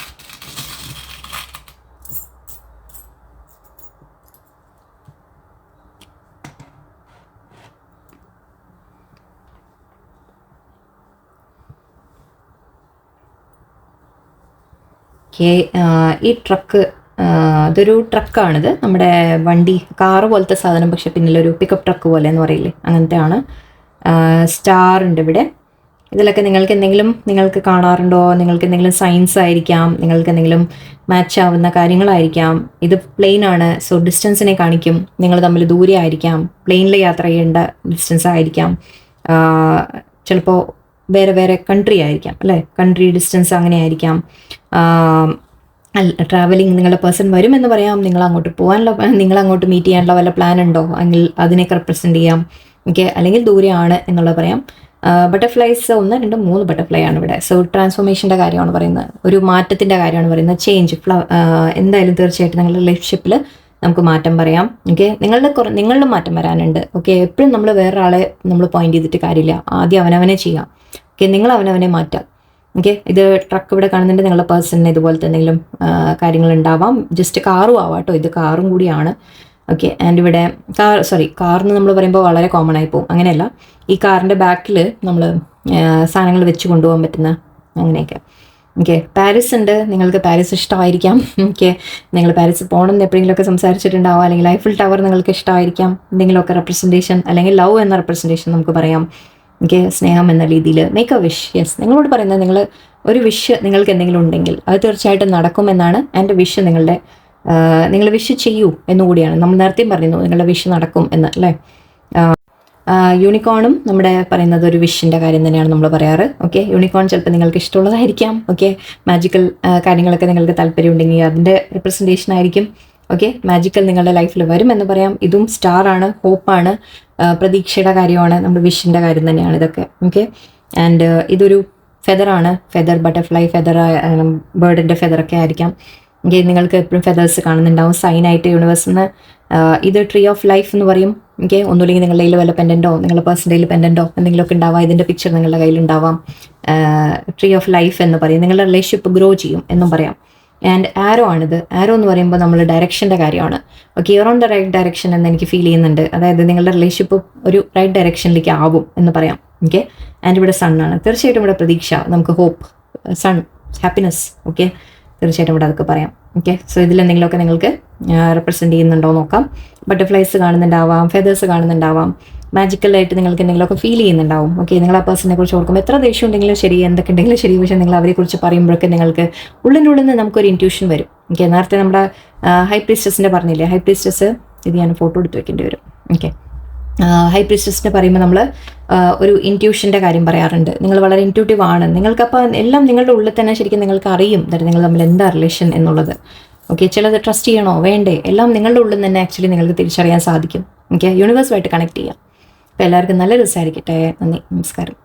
S1: ഈ ട്രക്ക്, ഇതൊരു ട്രക്കാണിത്. നമ്മുടെ വണ്ടി, കാറ് പോലത്തെ സാധനം, പക്ഷെ പിന്നിലൊരു പിക്കപ്പ് ട്രക്ക് പോലെ എന്ന് പറയില്ലേ, അങ്ങനത്തെ ആണ്. സ്റ്റാർ ഉണ്ട് ഇവിടെ. ഇതിലൊക്കെ നിങ്ങൾക്ക് കാണാറുണ്ടോ? നിങ്ങൾക്ക് എന്തെങ്കിലും സയൻസ് ആയിരിക്കാം, നിങ്ങൾക്ക് എന്തെങ്കിലും മാച്ച് ആവുന്ന കാര്യങ്ങളായിരിക്കാം. ഇത് പ്ലെയിൻ ആണ്, സോ ഡിസ്റ്റൻസിനെ കാണിക്കും. നിങ്ങൾ തമ്മിൽ ദൂരെ ആയിരിക്കാം, പ്ലെയിനിൽ യാത്ര ചെയ്യേണ്ട ഡിസ്റ്റൻസ് ആയിരിക്കാം. ചിലപ്പോൾ വേറെ വേറെ കൺട്രി ആയിരിക്കാം, അല്ലേ? കൺട്രി ഡിസ്റ്റൻസ് അങ്ങനെ ആയിരിക്കാം. ട്രാവലിംഗ്, നിങ്ങളുടെ പേഴ്സൺ വരുമെന്ന് പറയാം. നിങ്ങൾ അങ്ങോട്ട് മീറ്റ് ചെയ്യാനുള്ള വല്ല പ്ലാൻ ഉണ്ടോ എങ്കിൽ അതിനെയൊക്കെ റെപ്രസെൻറ്റ് ചെയ്യാം. ഓക്കെ. അല്ലെങ്കിൽ ദൂരെയാണ് എന്നുള്ളത് പറയാം. ബട്ടർഫ്ലൈസ് 1 2 3 ബട്ടർഫ്ലൈ ആണ് ഇവിടെ. സോ ട്രാൻസ്ഫോർമേഷൻ്റെ കാര്യമാണ് പറയുന്നത്, ഒരു മാറ്റത്തിൻ്റെ കാര്യമാണ് പറയുന്നത്. ചേഞ്ച്, എന്തായാലും തീർച്ചയായിട്ടും നിങ്ങളുടെ റിലേഷൻഷിപ്പിൽ നമുക്ക് മാറ്റം പറയാം. ഓക്കെ. നിങ്ങളുടെ മാറ്റം വരാനുണ്ട്. ഓക്കെ. എപ്പോഴും നമ്മൾ വേറൊരാളെ നമ്മൾ പോയിന്റ് ചെയ്തിട്ട് കാര്യമില്ല. ആദ്യം അവനവനെ ചെയ്യാം. ഓക്കെ. നിങ്ങൾ അവനവനെ മാറ്റാം. ഓക്കെ. ഇത് ട്രക്ക് ഇവിടെ കാണുന്നുണ്ട്. നിങ്ങളുടെ പേഴ്സണിന് ഇതുപോലത്തെ എന്തെങ്കിലും കാര്യങ്ങൾ ഉണ്ടാവാം. ജസ്റ്റ് കാറും ആവാം കേട്ടോ, ഇത് കാറും കൂടിയാണ്. ഓക്കെ. ആൻഡ് ഇവിടെ കാറെന്ന് നമ്മൾ പറയുമ്പോൾ വളരെ കോമൺ ആയി പോകും. അങ്ങനെയല്ല, ഈ കാറിൻ്റെ ബാക്കിൽ നമ്മൾ സാധനങ്ങൾ വെച്ച് കൊണ്ടുപോകാൻ പറ്റുന്ന അങ്ങനെയൊക്കെ. ഓക്കെ. പാരീസ് ഉണ്ട്. നിങ്ങൾക്ക് പാരീസ് ഇഷ്ടമായിരിക്കാം. ഓക്കെ. നിങ്ങൾ പാരീസ് പോകണം എന്ന് എപ്പോഴെങ്കിലുമൊക്കെ സംസാരിച്ചിട്ടുണ്ടാവാം. അല്ലെങ്കിൽ ഐഫിൽ ടവർ നിങ്ങൾക്ക് ഇഷ്ടമായിരിക്കാം. എന്തെങ്കിലുമൊക്കെ റെപ്രസെൻറ്റേഷൻ, അല്ലെങ്കിൽ ലവ് എന്ന റെപ്രസെൻറ്റേഷൻ നമുക്ക് പറയാം. ഓക്കെ, സ്നേഹം എന്ന രീതിയിൽ മേക്ക് എ വിഷ്. യെസ്, നിങ്ങളോട് പറയുന്നത് നിങ്ങൾ ഒരു വിഷ് നിങ്ങൾക്ക് എന്തെങ്കിലും ഉണ്ടെങ്കിൽ അത് തീർച്ചയായിട്ടും നടക്കുമെന്നാണ് എൻ്റെ വിഷ്. നിങ്ങൾ വിഷ് ചെയ്യൂ എന്നുകൂടിയാണ്. നമ്മൾ നേരത്തെയും പറഞ്ഞിരുന്നു നിങ്ങളുടെ വിഷ് നടക്കും എന്ന്, അല്ലേ? യൂണിക്കോണും നമ്മുടെ പറയുന്നത് ഒരു വിഷിൻ്റെ കാര്യം തന്നെയാണ് നമ്മൾ പറയാറ്. ഓക്കെ, യൂണിക്കോൺ ചിലപ്പോൾ നിങ്ങൾക്ക് ഇഷ്ടമുള്ളതായിരിക്കാം. ഓക്കെ, മാജിക്കൽ കാര്യങ്ങളൊക്കെ നിങ്ങൾക്ക് താല്പര്യം ഉണ്ടെങ്കിൽ അതിൻ്റെ റിപ്രസെൻറ്റേഷൻ ആയിരിക്കും. ഓക്കെ, മാജിക്കൽ നിങ്ങളുടെ ലൈഫിൽ വരുമെന്ന് പറയാം. ഇതും സ്റ്റാറാണ്, ഹോപ്പാണ്, പ്രതീക്ഷയുടെ കാര്യമാണ്, നമ്മുടെ വിഷിൻ്റെ കാര്യം തന്നെയാണ് ഇതൊക്കെ. ഓക്കെ, ആൻഡ് ഇതൊരു ഫെദറാണ്, ഫെദർ, ബട്ടർഫ്ലൈ ഫെദർ, ബേർഡിൻ്റെ ഫെദറൊക്കെ ആയിരിക്കാം. ഓക്കെ, നിങ്ങൾക്ക് എപ്പോഴും ഫെദേഴ്സ് കാണുന്നുണ്ടാവും സൈനായിട്ട് യൂണിവേഴ്സിൽ നിന്ന്. ഇത് ട്രീ ഓഫ് ലൈഫ് എന്ന് പറയും. ഓക്കെ, ഒന്നുമില്ലെങ്കിൽ നിങ്ങളുടെ കയ്യിൽ വല്ല പെൻഡൻറ്റോ നിങ്ങളുടെ പേഴ്സൻ്റെ കയ്യിൽ പെൻഡൻറ്റോ എന്തെങ്കിലുമൊക്കെ ഉണ്ടാവാം. ഇതിൻ്റെ പിക്ചർ നിങ്ങളുടെ കയ്യിലുണ്ടാവാം. ട്രീ ഓഫ് ലൈഫ് എന്ന് പറയും. നിങ്ങളുടെ റിലേഷൻഷിപ്പ് ഗ്രോ ചെയ്യും എന്നും പറയാം. ആൻഡ് ആരോ ആണിത്. ആരോ എന്ന് പറയുമ്പോൾ നമ്മൾ ഡയറക്ഷൻ്റെ കാര്യമാണ്. Okay, your on the right direction എന്ന് എനിക്ക് ഫീൽ ചെയ്യുന്നുണ്ട്. അതായത് നിങ്ങളുടെ റിലേഷൻഷിപ്പ് ഒരു റൈറ്റ് ഡയറക്ഷനിലേക്ക് ആവും എന്ന് പറയാം. ഓക്കെ, ആൻഡ് ഇവിടെ സണ്ണാണ്. തീർച്ചയായിട്ടും ഇവിടെ പ്രതീക്ഷ, നമുക്ക് ഹോപ്പ്, സൺ, ഹാപ്പിനെസ്. ഓക്കെ, തീർച്ചയായിട്ടും ഇവിടെ അതൊക്കെ പറയാം. ഓക്കെ, സോ ഇതിലെന്തെങ്കിലുമൊക്കെ നിങ്ങൾക്ക് റെപ്രസെൻറ്റ് ചെയ്യുന്നുണ്ടോ നോക്കാം. ബട്ടർഫ്ലൈസ് കാണുന്നുണ്ടാവാം, ഫെദേഴ്സ് കാണുന്നുണ്ടാവാം, മാജിക്കലായിട്ട് നിങ്ങൾക്ക് എന്തെങ്കിലുമൊക്കെ ഫീൽ ചെയ്യുന്നുണ്ടാവും. ഓക്കെ, നിങ്ങൾ ആ പേഴ്സണിനെ കുറിച്ച് ഓർക്കുമ്പോൾ എത്ര ദേഷ്യം ഉണ്ടെങ്കിലും ശരി, എന്തൊക്കെ ഉണ്ടെങ്കിലും ശരി, പക്ഷേ നിങ്ങൾ അവരെക്കുറിച്ച് പറയുമ്പോഴൊക്കെ നിങ്ങൾക്ക് ഉള്ളിൻ്റെ നിന്ന് നമുക്കൊരു ഇൻറ്റ്യൂഷൻ വരും. ഓക്കെ, നേരത്തെ നമ്മുടെ ഹൈ പ്രീസ്റ്റസിൻ്റെ പറഞ്ഞില്ലേ, ഹൈ പ്രീസ്റ്റസ്, ഇത് ഞാൻ ഫോട്ടോ എടുത്ത് വെക്കേണ്ടി വരും. ഓക്കെ, ഹൈ പ്രീസ്റ്റസിനെ പറയുമ്പോൾ നമ്മൾ ഒരു ഇൻറ്റ്യൂഷൻ്റെ കാര്യം പറയാറുണ്ട്. നിങ്ങൾ വളരെ ഇൻറ്റ്യൂട്ടീവ് ആണ്. നിങ്ങൾക്കപ്പോൾ എല്ലാം നിങ്ങളുടെ ഉള്ളിൽ തന്നെ ശരിക്കും നിങ്ങൾക്ക് അറിയും നിങ്ങൾ തമ്മിൽ എന്താ റിലേഷൻ എന്നുള്ളത്. ഓക്കെ, ചിലത് ട്രസ്റ്റ് ചെയ്യണോ വേണ്ടേ, എല്ലാം നിങ്ങളുടെ ഉള്ളിൽ തന്നെ ആക്ച്വലി നിങ്ങൾക്ക് തിരിച്ചറിയാൻ സാധിക്കും. ഓക്കെ, യൂണിവേഴ്സുമായിട്ട് കണക്ട് ചെയ്യാം. അപ്പോൾ എല്ലാവർക്കും നല്ല ദിവസമായിരിക്കട്ടെ. നന്ദി, നമസ്കാരം.